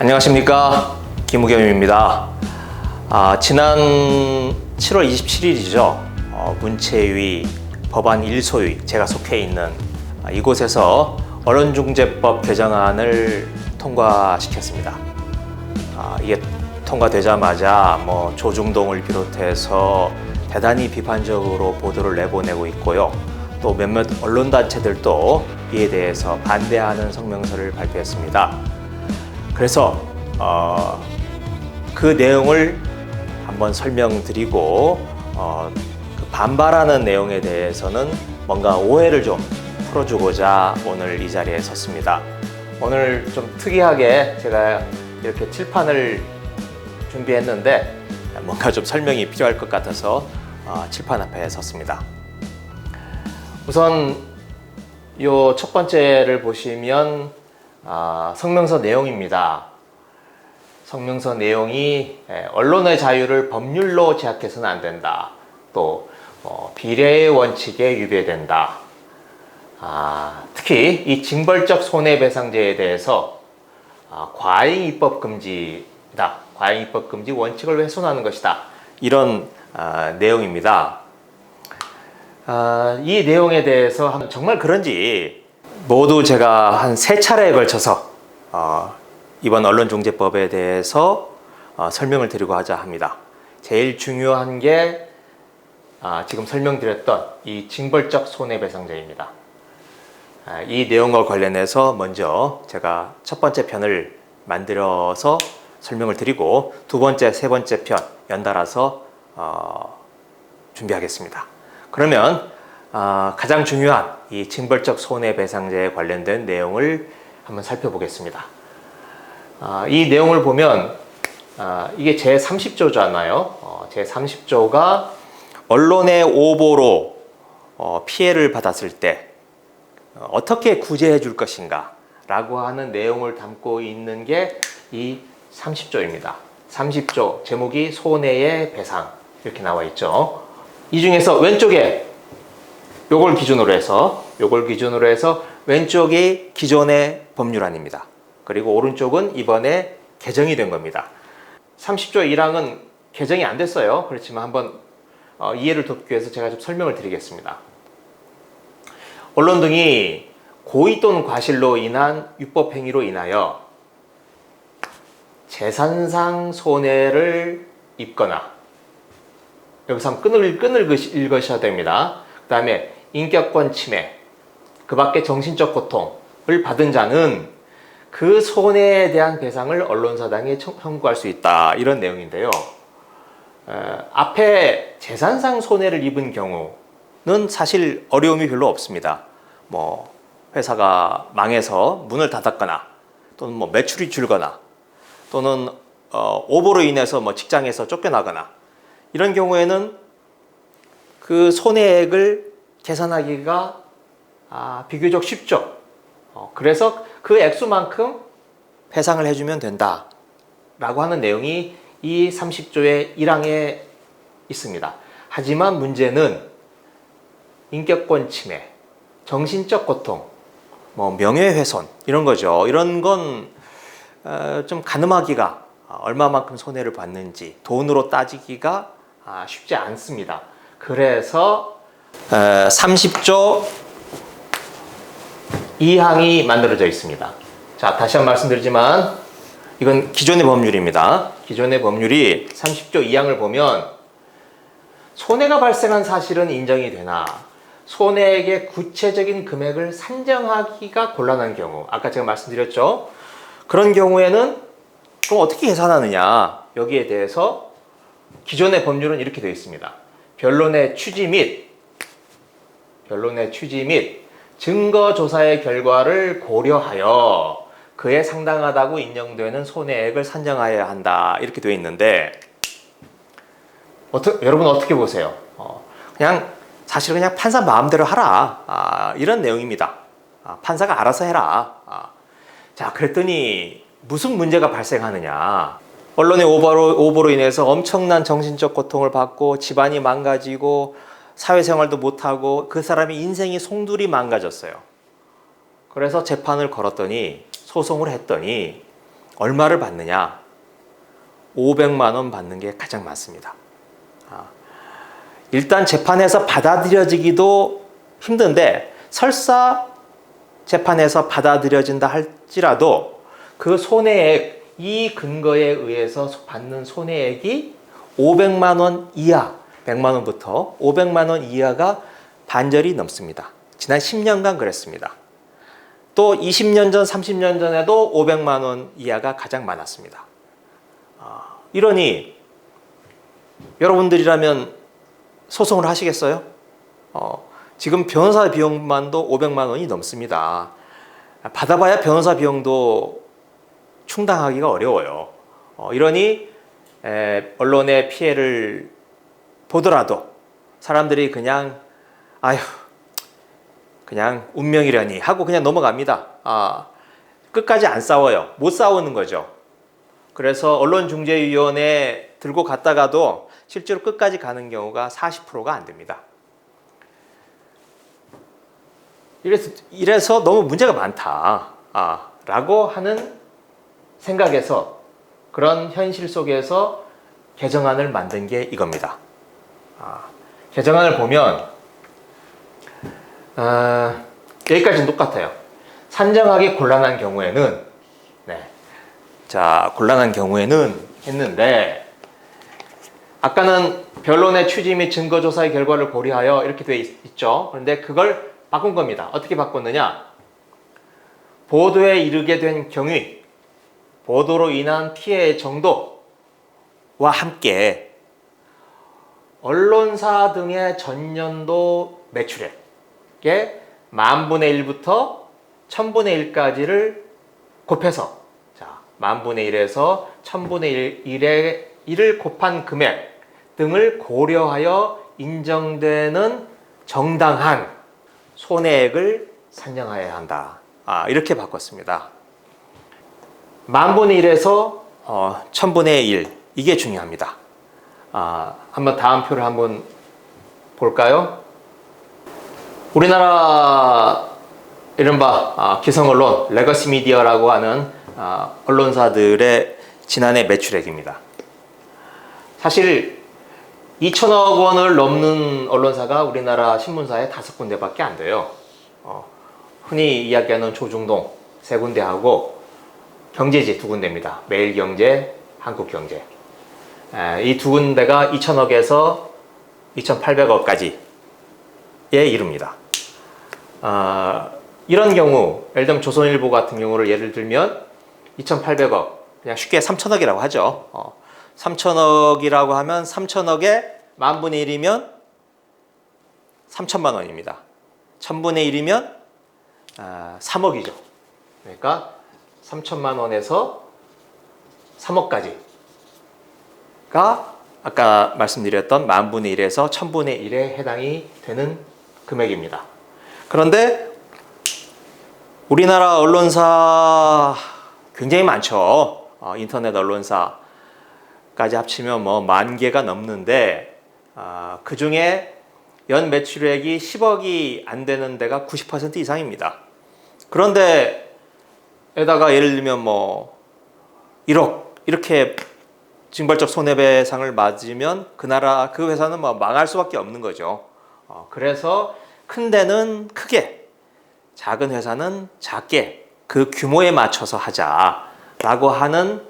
안녕하십니까, 김우겸입니다. 지난 7월 27일이죠. 문체위 법안 1소위 제가 속해 있는 이곳에서 언론중재법 개정안을 통과시켰습니다. 이게 통과되자마자 조중동을 비롯해서 대단히 비판적으로 보도를 내보내고 있고요. 또 몇몇 언론단체들도 이에 대해서 반대하는 성명서를 발표했습니다. 그래서 그 내용을 한번 설명드리고 그 반발하는 내용에 대해서는 뭔가 오해를 좀 풀어주고자 오늘 이 자리에 섰습니다. 오늘 좀 특이하게 제가 이렇게 칠판을 준비했는데 뭔가 좀 설명이 필요할 것 같아서 칠판 앞에 섰습니다. 우선 이 첫 번째를 보시면 성명서 내용입니다. 성명서 내용이 언론의 자유를 법률로 제약해서는 안 된다. 또 비례의 원칙에 위배된다. 특히 이 징벌적 손해배상제에 대해서 과잉 입법 금지다. 과잉 입법 금지 원칙을 훼손하는 것이다. 이런 내용입니다. 이 내용에 대해서 정말 그런지 모두 제가 한 3차례에 걸쳐서 이번 언론중재법에 대해서 설명을 드리고자 합니다. 제일 중요한 게 지금 설명드렸던 이 징벌적 손해배상제입니다. 이 내용과 관련해서 먼저 제가 첫 번째 편을 만들어서 설명을 드리고 두 번째, 세 번째 편 연달아서 준비하겠습니다. 그러면 가장 중요한 이 징벌적 손해배상제에 관련된 내용을 한번 살펴보겠습니다. 이 내용을 보면 이게 제30조잖아요. 제30조가 언론의 오보로 피해를 받았을 때 어떻게 구제해 줄 것인가 라고 하는 내용을 담고 있는 게 이 30조입니다. 30조 제목이 손해의 배상 이렇게 나와 있죠. 이 중에서 왼쪽에 요걸 기준으로 해서 왼쪽이 기존의 법률안입니다. 그리고 오른쪽은 이번에 개정이 된 겁니다. 30조 1항은 개정이 안 됐어요. 그렇지만 한번 이해를 돕기 위해서 제가 좀 설명을 드리겠습니다. 언론 등이 고의 또는 과실로 인한 유법 행위로 인하여 재산상 손해를 입거나, 여기서 한번 끈을 읽으셔야 됩니다. 그 다음에 인격권 침해, 그 밖에 정신적 고통을 받은 자는 그 손해에 대한 배상을 언론사당에 청구할 수 있다. 이런 내용인데요. 앞에 재산상 손해를 입은 경우는 사실 어려움이 별로 없습니다. 회사가 망해서 문을 닫았거나 또는 매출이 줄거나 또는 오보로 인해서 직장에서 쫓겨나거나 이런 경우에는 그 손해액을 계산하기가 비교적 쉽죠. 그래서 그 액수만큼 배상을 해주면 된다 라고 하는 내용이 이 30조의 1항에 있습니다. 하지만 문제는 인격권 침해, 정신적 고통, 명예훼손 이런 거죠. 이런 건 좀 가늠하기가 얼마만큼 손해를 받는지 돈으로 따지기가 쉽지 않습니다. 그래서 30조 2항이 만들어져 있습니다. 자, 다시 한번 말씀드리지만 이건 기존의 법률입니다. 기존의 법률이 30조 2항을 보면 손해가 발생한 사실은 인정이 되나 손해액의 구체적인 금액을 산정하기가 곤란한 경우, 아까 제가 말씀드렸죠. 그런 경우에는 그럼 어떻게 계산하느냐, 여기에 대해서 기존의 법률은 이렇게 되어 있습니다. 변론의 취지 및 증거조사의 결과를 고려하여 그에 상당하다고 인정되는 손해액을 산정하여야 한다. 이렇게 되어 있는데 여러분 어떻게 보세요? 사실 그냥 판사 마음대로 하라. 이런 내용입니다. 판사가 알아서 해라. 자, 그랬더니 무슨 문제가 발생하느냐. 언론의 오보로 인해서 엄청난 정신적 고통을 받고 집안이 망가지고 사회생활도 못하고 그 사람의 인생이 송두리 망가졌어요. 그래서 재판을 걸었더니, 소송을 했더니 얼마를 받느냐? 500만 원 받는 게 가장 많습니다. 일단 재판에서 받아들여지기도 힘든데 설사 재판에서 받아들여진다 할지라도 그 손해액, 이 근거에 의해서 받는 손해액이 500만 원 이하, 100만 원부터 500만 원 이하가 반절이 넘습니다. 지난 10년간 그랬습니다. 또 20년 전, 30년 전에도 500만 원 이하가 가장 많았습니다. 이러니 여러분들이라면 소송을 하시겠어요? 지금 변호사 비용만도 500만 원이 넘습니다. 받아봐야 변호사 비용도 충당하기가 어려워요. 이러니 언론의 피해를 보더라도 사람들이 그냥 아휴 그냥 운명이려니 하고 그냥 넘어갑니다. 끝까지 안 싸워요. 못 싸우는 거죠. 그래서 언론중재위원회 들고 갔다가도 실제로 끝까지 가는 경우가 40%가 안 됩니다. 이래서 너무 문제가 많다 라고 하는 생각에서 그런 현실 속에서 개정안을 만든 게 이겁니다. 개정안을 보면 여기까지는 똑같아요. 산정하기 곤란한 경우에는 곤란한 경우에는 했는데 아까는 변론의 취지 및 증거조사의 결과를 고려하여 이렇게 돼 있죠. 그런데 그걸 바꾼 겁니다. 어떻게 바꿨느냐? 보도에 이르게 된 경위, 보도로 인한 피해의 정도와 함께 언론사 등의 전년도 매출액의 10,000분의 1부터 1000분의 1까지를 곱해서 10,000분의 1에서 1000분의 1을 곱한 금액 등을 고려하여 인정되는 정당한 손해액을 산정해야 한다. 이렇게 바꿨습니다. 10,000분의 1에서 1000분의 1 이게 중요합니다. 한번 다음 표를 한번 볼까요? 우리나라 이른바 기성언론, 레거시 미디어라고 하는 언론사들의 지난해 매출액입니다. 사실 2천억 원을 넘는 언론사가 우리나라 신문사에 5군데밖에 안 돼요. 흔히 이야기하는 조중동 3군데하고 경제지 2군데입니다. 매일경제, 한국경제. 이 2군데가 2천억에서 2,800억까지에 이릅니다. 이런 경우, 예를 들면 조선일보 같은 경우를 예를 들면 2,800억, 그냥 쉽게 3천억이라고 하죠. 3천억이라고 하면 3천억에 10,000분의 1이면 3천만 원입니다. 1000분의 1이면 3억이죠. 그러니까 3천만 원에서 3억까지가 아까 말씀드렸던 10,000분의 1에서 1000분의 1에 해당이 되는 금액입니다. 그런데 우리나라 언론사 굉장히 많죠. 인터넷 언론사까지 합치면 뭐 10,000개가 넘는데 그 중에 연 매출액이 10억이 안 되는 데가 90% 이상입니다. 그런데 에다가 예를 들면 뭐 1억 이렇게 징벌적 손해배상을 맞으면 그 회사는 뭐 망할 수밖에 없는 거죠. 그래서 큰 데는 크게, 작은 회사는 작게 그 규모에 맞춰서 하자라고 하는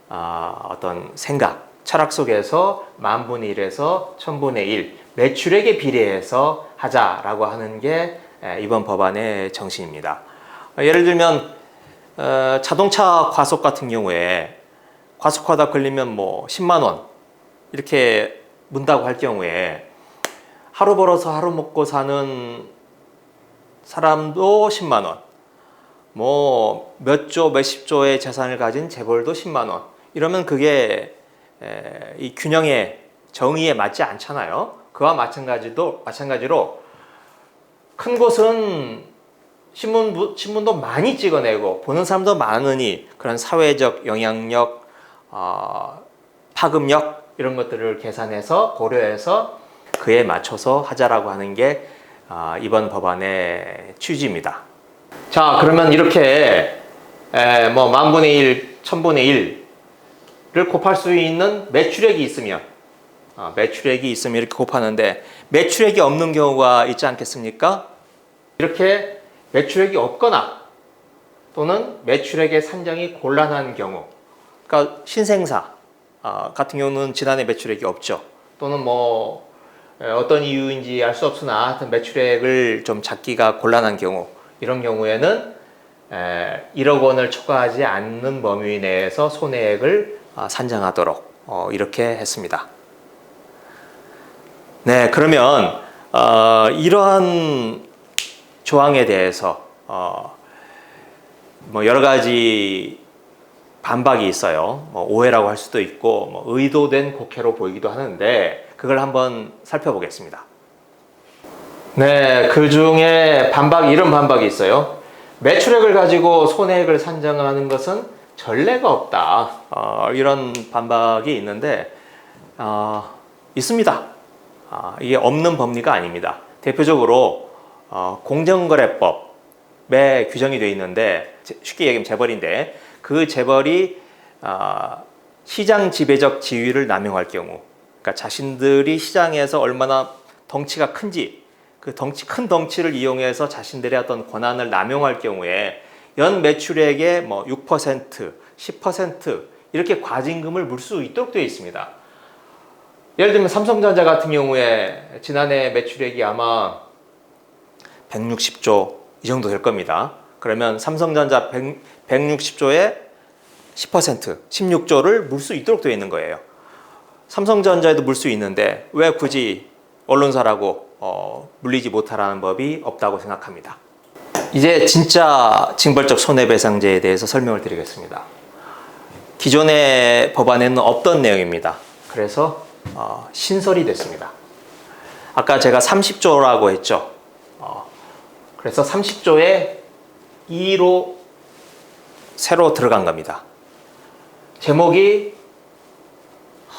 어떤 생각, 철학 속에서 10,000분의 1에서 1000분의 1 매출액에 비례해서 하자라고 하는 게 이번 법안의 정신입니다. 예를 들면 자동차 과속 같은 경우에 과속하다 걸리면 뭐 10만 원 이렇게 문다고 할 경우에 하루 벌어서 하루 먹고 사는 사람도 10만 원, 뭐 몇 조, 몇십 조의 재산을 가진 재벌도 10만 원. 이러면 그게 이 균형의 정의에 맞지 않잖아요. 그와 마찬가지로 큰 곳은 신문도 많이 찍어내고 보는 사람도 많으니 그런 사회적 영향력, 파급력 이런 것들을 계산해서 고려해서 그에 맞춰서 하자라고 하는 게 이번 법안의 취지입니다. 자, 그러면 이렇게 뭐 10,000분의 1 1000분의 1를 곱할 수 있는 매출액이 있으면 매출액이 있으면 이렇게 곱하는데 매출액이 없는 경우가 있지 않겠습니까? 이렇게 매출액이 없거나 또는 매출액의 산정이 곤란한 경우, 그러니까 신생사 같은 경우는 지난해 매출액이 없죠. 또는 뭐 어떤 이유인지 알 수 없으나 하여튼 매출액을 좀 잡기가 곤란한 경우, 이런 경우에는 1억 원을 초과하지 않는 범위 내에서 손해액을 산정하도록 이렇게 했습니다. 네, 그러면 이러한 조항에 대해서 뭐 여러 가지 반박이 있어요. 뭐 오해라고 할 수도 있고 뭐 의도된 곡해로 보이기도 하는데 그걸 한번 살펴보겠습니다. 네, 그 중에 이런 반박이 있어요. 매출액을 가지고 손해액을 산정하는 것은 전례가 없다. 이런 반박이 있는데 있습니다. 이게 없는 법리가 아닙니다. 대표적으로 공정거래법에 규정이 되어 있는데, 쉽게 얘기하면 재벌인데, 그 재벌이 시장 지배적 지위를 남용할 경우, 그러니까 자신들이 시장에서 얼마나 덩치가 큰지, 그 큰 덩치를 이용해서 자신들의 어떤 권한을 남용할 경우에 연 매출액의 뭐 6%, 10% 이렇게 과징금을 물 수 있도록 되어 있습니다. 예를 들면 삼성전자 같은 경우에 지난해 매출액이 아마 160조 이 정도 될 겁니다. 그러면 삼성전자 160조에 10%, 16조를 물 수 있도록 되어 있는 거예요. 삼성전자에도 물 수 있는데 왜 굳이 언론사라고 물리지 못하라는 법이 없다고 생각합니다. 이제 진짜 징벌적 손해배상제에 대해서 설명을 드리겠습니다. 기존의 법안에는 없던 내용입니다. 그래서 신설이 됐습니다. 아까 제가 30조라고 했죠. 그래서 30조에 2로 새로 들어간 겁니다. 제목이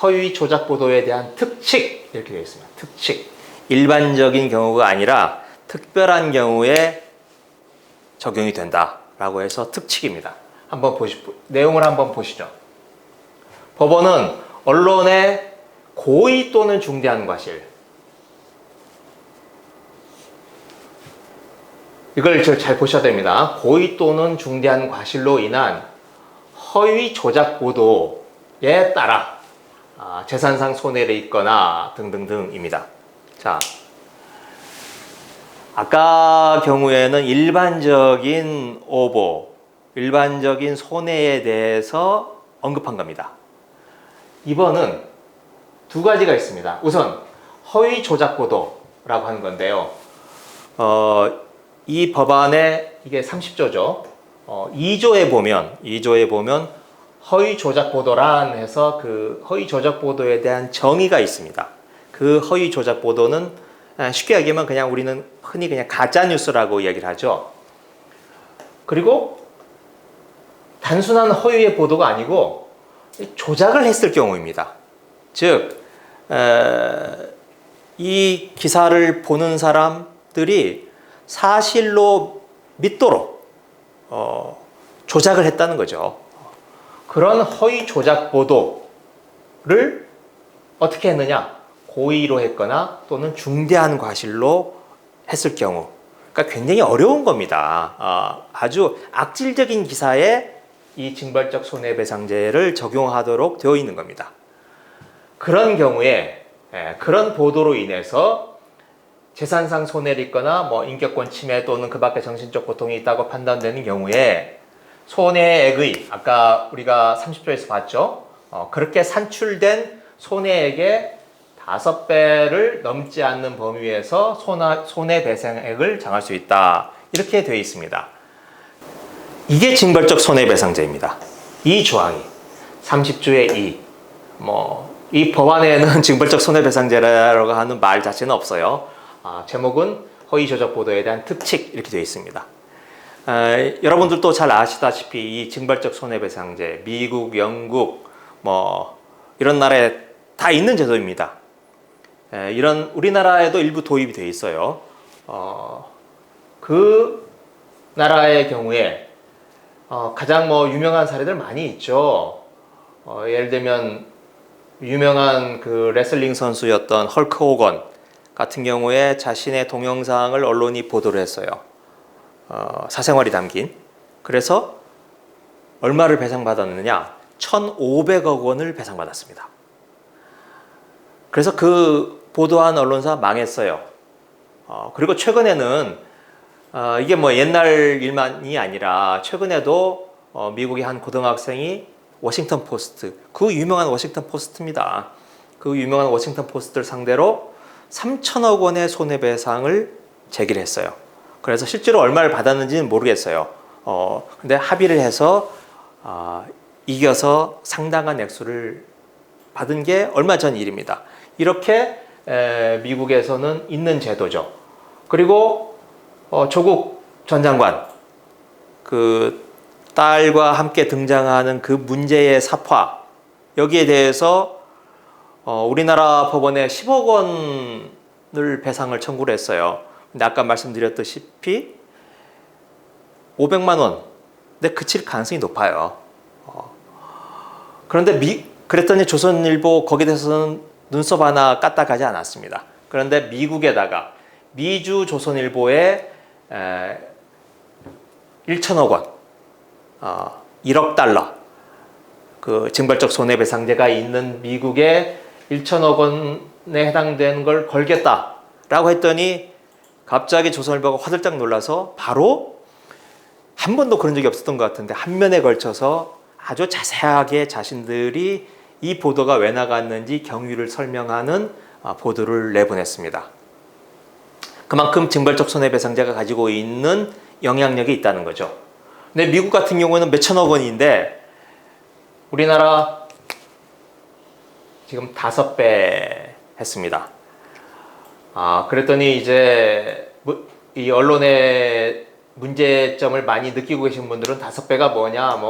허위 조작 보도에 대한 특칙, 이렇게 되어 있습니다. 특칙. 일반적인 경우가 아니라 특별한 경우에 적용이 된다라고 해서 특칙입니다. 내용을 한번 보시죠. 법원은 언론의 고의 또는 중대한 과실, 이걸 잘 보셔야 됩니다. 고의 또는 중대한 과실로 인한 허위 조작 보도에 따라 재산상 손해를 입거나 등등등입니다. 자, 아까 경우에는 일반적인 오보, 일반적인 손해에 대해서 언급한 겁니다. 이번은 두 가지가 있습니다. 우선 허위 조작 보도라고 하는 건데요. 이 법안에 이게 30조죠. 2조에 보면 허위 조작 보도란 해서 그 허위 조작 보도에 대한 정의가 있습니다. 그 허위 조작 보도는 쉽게 얘기하면 그냥 우리는 흔히 그냥 가짜 뉴스라고 얘기를 하죠. 그리고 단순한 허위의 보도가 아니고 조작을 했을 경우입니다. 즉, 이 기사를 보는 사람들이 사실로 믿도록 조작을 했다는 거죠. 그런 허위 조작 보도를 어떻게 했느냐? 고의로 했거나 또는 중대한 과실로 했을 경우, 그러니까 굉장히 어려운 겁니다. 아주 악질적인 기사에 이 징벌적 손해배상제를 적용하도록 되어 있는 겁니다. 그런 경우에 그런 보도로 인해서 재산상 손해를 입거나 뭐 인격권 침해 또는 그 밖에 정신적 고통이 있다고 판단되는 경우에 손해액의, 아까 우리가 30조에서 봤죠? 그렇게 산출된 손해액의 5배를 넘지 않는 범위에서 손해배상액을 정할 수 있다. 이렇게 되어 있습니다. 이게 징벌적 손해배상제입니다. 이 조항이 30조의 2. 이 법안에는 징벌적 손해배상제라고 하는 말 자체는 없어요. 제목은 허위 조작 보도에 대한 특칙 이렇게 되어 있습니다. 여러분들도 잘 아시다시피 이 징벌적 손해배상제, 미국, 영국, 이런 나라에 다 있는 제도입니다. 이런 우리나라에도 일부 도입이 되어 있어요. 그 나라의 경우에 가장 유명한 사례들 많이 있죠. 예를 들면 유명한 그 레슬링 선수였던 헐크 호건 같은 경우에 자신의 동영상을 언론이 보도를 했어요. 사생활이 담긴. 그래서 얼마를 배상받았느냐? 1,500억 원을 배상받았습니다. 그래서 그 보도한 언론사 망했어요. 그리고 최근에는 이게 옛날 일만이 아니라 최근에도 미국의 한 고등학생이 워싱턴 포스트, 그 유명한 워싱턴 포스트입니다. 그 유명한 워싱턴 포스트를 상대로 3천억 원의 손해배상을 제기를 했어요. 그래서 실제로 얼마를 받았는지는 모르겠어요. 근데 합의를 해서 이겨서 상당한 액수를 받은 게 얼마 전 일입니다. 이렇게 미국에서는 있는 제도죠. 그리고 조국 전 장관 그 딸과 함께 등장하는 그 문제의 사파, 여기에 대해서 우리나라 법원에 10억 원을 배상을 청구를 했어요. 근데 아까 말씀드렸다시피 500만 원. 근데 그칠 가능성이 높아요. 그런데 그랬더니 조선일보 거기에 대해서는 눈썹 하나 까딱하지 않았습니다. 그런데 미국에다가 미주 조선일보에 1천억 원, 1억 달러, 그 징벌적 손해배상제가 있는 미국에 1천억 원에 해당되는 걸 걸겠다라고 했더니 갑자기 조선일보가 화들짝 놀라서 바로 한 번도 그런 적이 없었던 것 같은데 한 면에 걸쳐서 아주 자세하게 자신들이 이 보도가 왜 나갔는지 경위를 설명하는 보도를 내보냈습니다. 그만큼 징벌적 손해배상제가 가지고 있는 영향력이 있다는 거죠. 근데 미국 같은 경우는 몇천억 원인데 우리나라 지금 5배 했습니다. 그랬더니 이제 이 언론의 문제점을 많이 느끼고 계신 분들은 5배가 뭐냐,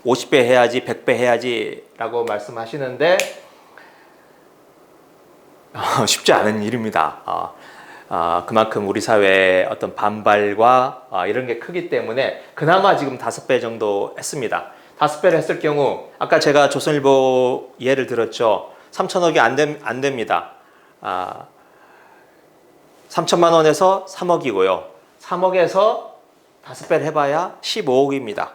50배 해야지, 100배 해야지 라고 말씀하시는데 쉽지 않은 일입니다. 그만큼 우리 사회의 어떤 반발과 이런 게 크기 때문에 그나마 지금 5배 정도 했습니다. 5배를 했을 경우 아까 제가 조선일보 예를 들었죠. 3천억이 안 됩니다. 3천만 원에서 3억이고요. 3억에서 5배를 해봐야 15억입니다.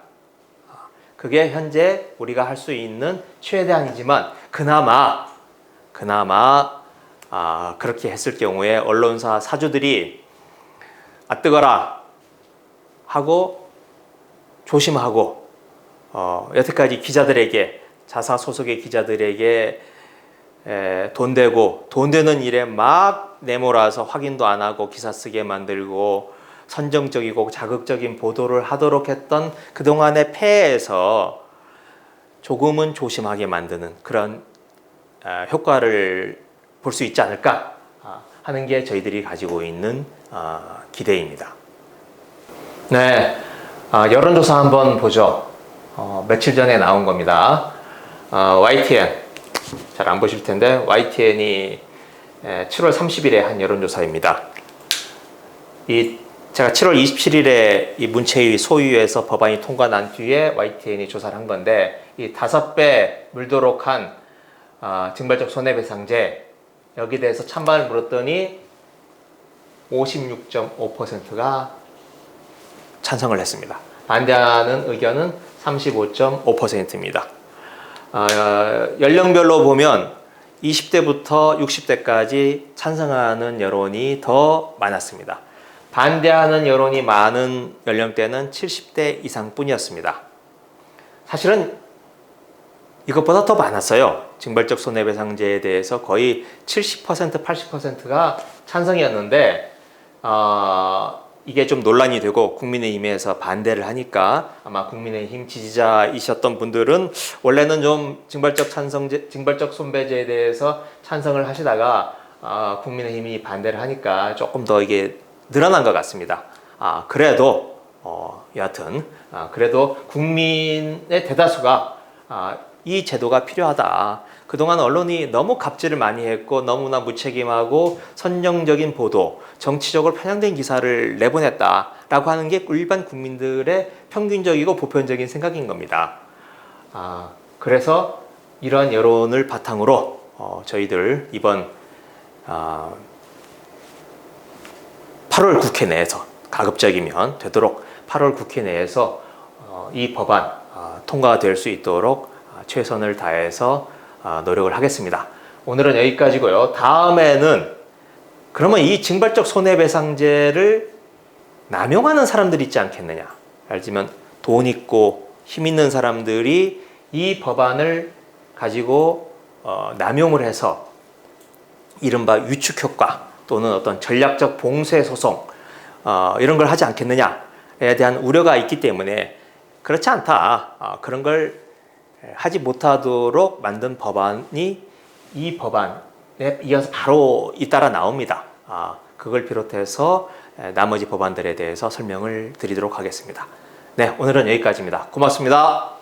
그게 현재 우리가 할 수 있는 최대한이지만 그나마 그렇게 했을 경우에 언론사 사주들이 뜨거라 하고 조심하고 여태까지 기자들에게 자사 소속의 기자들에게 돈 되는 일에 막 내몰아서 확인도 안 하고 기사 쓰게 만들고 선정적이고 자극적인 보도를 하도록 했던 그동안의 폐해에서 조금은 조심하게 만드는 그런 효과를 볼 수 있지 않을까 하는 게 저희들이 가지고 있는 기대입니다. 네, 여론조사 한번 보죠. 며칠 전에 나온 겁니다. YTN 잘 안 보실 텐데 YTN이 7월 30일에 한 여론조사입니다. 제가 7월 27일에 이 문체위 소위에서 법안이 통과 난 뒤에 YTN이 조사를 한 건데 이 5배 물도록 한 징벌적 손해배상제 여기 대해서 찬반을 물었더니 56.5%가 찬성을 했습니다. 반대하는 의견은 35.5%입니다. 연령별로 보면 20대부터 60대까지 찬성하는 여론이 더 많았습니다. 반대하는 여론이 많은 연령대는 70대 이상뿐이었습니다. 사실은 이것보다 더 많았어요. 징벌적 손해배상제에 대해서 거의 70%, 80%가 찬성이었는데 이게 좀 논란이 되고 국민의힘에서 반대를 하니까 아마 국민의힘 지지자이셨던 분들은 원래는 좀 징벌적 손배제에 대해서 찬성을 하시다가 국민의힘이 반대를 하니까 조금 더 이게 늘어난 것 같습니다. 그래도 여하튼 그래도 국민의 대다수가 이 제도가 필요하다. 그동안 언론이 너무 갑질을 많이 했고 너무나 무책임하고 선정적인 보도, 정치적으로 편향된 기사를 내보냈다라고 하는 게 일반 국민들의 평균적이고 보편적인 생각인 겁니다. 그래서 이러한 여론을 바탕으로 저희들 이번 8월 국회 내에서 가급적이면 되도록 8월 국회 내에서 이 법안 통과가 될 수 있도록 최선을 다해서 노력을 하겠습니다. 오늘은 여기까지고요. 다음에는 그러면 이 징벌적 손해배상제를 남용하는 사람들이 있지 않겠느냐. 예를 들면 돈 있고 힘 있는 사람들이 이 법안을 가지고 남용을 해서 이른바 위축효과 또는 어떤 전략적 봉쇄 소송 이런 걸 하지 않겠느냐에 대한 우려가 있기 때문에 그렇지 않다. 그런 걸 하지 못하도록 만든 법안이 이 법안에 이어서 바로 잇따라 나옵니다. 그걸 비롯해서 나머지 법안들에 대해서 설명을 드리도록 하겠습니다. 네, 오늘은 여기까지입니다. 고맙습니다.